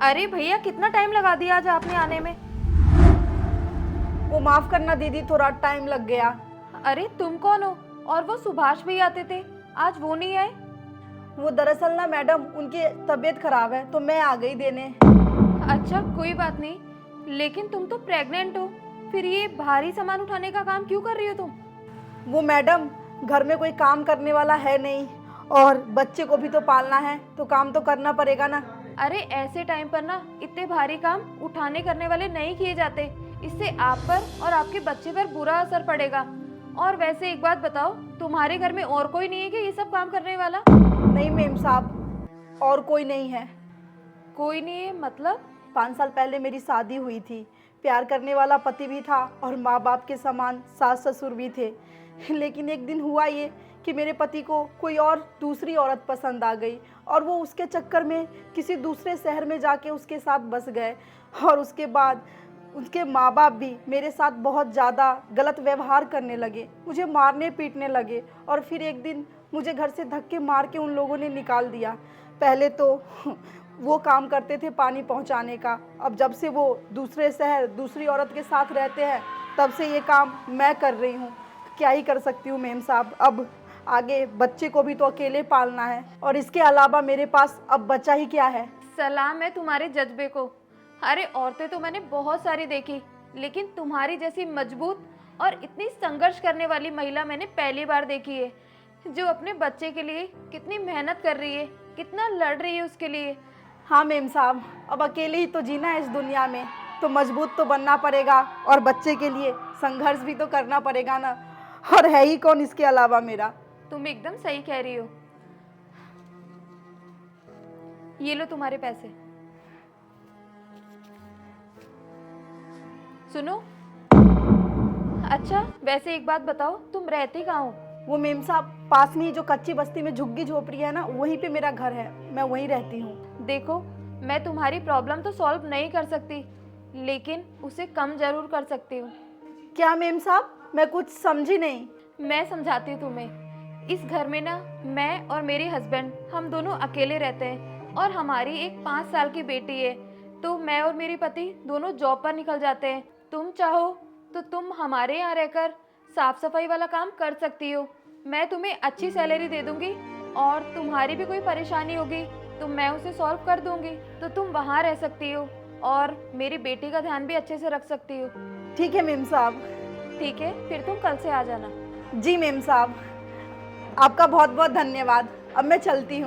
अरे भैया, कितना टाइम लगा दिया आज आपने आने में। वो माफ करना दीदी, थोड़ा टाइम लग गया। अरे तुम कौन हो? और वो सुभाष भी आते थे, आज वो नहीं आए। वो दरअसल ना मैडम, उनकी तबीयत खराब है तो मैं आ गई देने। अच्छा कोई बात नहीं, लेकिन तुम तो प्रेग्नेंट हो, फिर ये भारी सामान उठाने का काम क्यों कर रही हो तुम? वो मैडम, घर में कोई काम करने वाला है नहीं और बच्चे को भी तो पालना है, तो काम तो करना पड़ेगा ना। अरे ऐसे टाइम पर ना इतने भारी काम उठाने करने वाले नहीं किए जाते, इससे आप पर और आपके बच्चे पर बुरा असर पड़ेगा। और वैसे एक बात बताओ, तुम्हारे घर में और कोई नहीं है कि ये सब काम करने वाला? नहीं मेम साहब, और कोई नहीं है। कोई नहीं है मतलब? 5 साल पहले मेरी शादी हुई थी, प्यार करने वाला पति भी था और माँ बाप के समान सास ससुर भी थे। लेकिन एक दिन हुआ ये कि मेरे पति को कोई और दूसरी औरत पसंद आ गई और वो उसके चक्कर में किसी दूसरे शहर में जाके उसके साथ बस गए। और उसके बाद उसके माँ बाप भी मेरे साथ बहुत ज़्यादा गलत व्यवहार करने लगे, मुझे मारने पीटने लगे और फिर एक दिन मुझे घर से धक्के मार के उन लोगों ने निकाल दिया। पहले तो वो काम करते थे पानी पहुंचाने का, अब जब से वो दूसरे शहर दूसरी औरत के साथ रहते हैं तब से ये काम मैं कर रही हूँ। क्या ही कर सकती हूँ मेम साहब, अब आगे बच्चे को भी तो अकेले पालना है और इसके अलावा मेरे पास अब बचा ही क्या है। सलाम है तुम्हारे जज्बे को। अरे औरतें तो मैंने बहुत सारी देखी, लेकिन तुम्हारी जैसी मजबूत और इतनी संघर्ष करने वाली महिला मैंने पहली बार देखी है, जो अपने बच्चे के लिए कितनी मेहनत कर रही है, कितना लड़ रही है उसके लिए। हाँ मेम साहब, अब अकेले ही तो जीना है इस दुनिया में, तो मजबूत तो बनना पड़ेगा और बच्चे के लिए संघर्ष भी तो करना पड़ेगा ना। और है ही कौन इसके अलावा मेरा। तुम एकदम सही कह रही हो। ये लो तुम्हारे पैसे। सुनो, अच्छा वैसे एक बात बताओ, तुम रहती कहाँ हो? वो मेम साहब, पास में ही जो कच्ची बस्ती में झुग्गी झोपड़ी है ना, वहीं पे मेरा घर है, मैं वहीं रहती हूँ। देखो, मैं तुम्हारी प्रॉब्लम तो सॉल्व नहीं कर सकती, लेकिन उसे कम जरूर कर सकती हूँ। क्या मेम साहब, मैं कुछ समझी नहीं। मैं समझाती हूँ तुम्हें। इस घर में ना मैं और मेरे हस्बैंड, हम दोनों अकेले रहते हैं और हमारी एक 5 साल की बेटी है। तो मैं और मेरे पति दोनों जॉब पर निकल जाते हैं। तुम चाहो तो तुम हमारे यहाँ रहकर साफ सफाई वाला काम कर सकती हो। मैं तुम्हें अच्छी सैलरी दे दूंगी और तुम्हारी भी कोई परेशानी होगी तो मैं उसे सॉल्व कर दूंगी, तो तुम वहाँ रह सकती हो और मेरी बेटी का ध्यान भी अच्छे से रख सकती हो। ठीक है मेम साहब। ठीक है, फिर तुम कल से आ जाना। जी मेम साहब, आपका बहुत बहुत धन्यवाद। अब मैं चलती हूँ।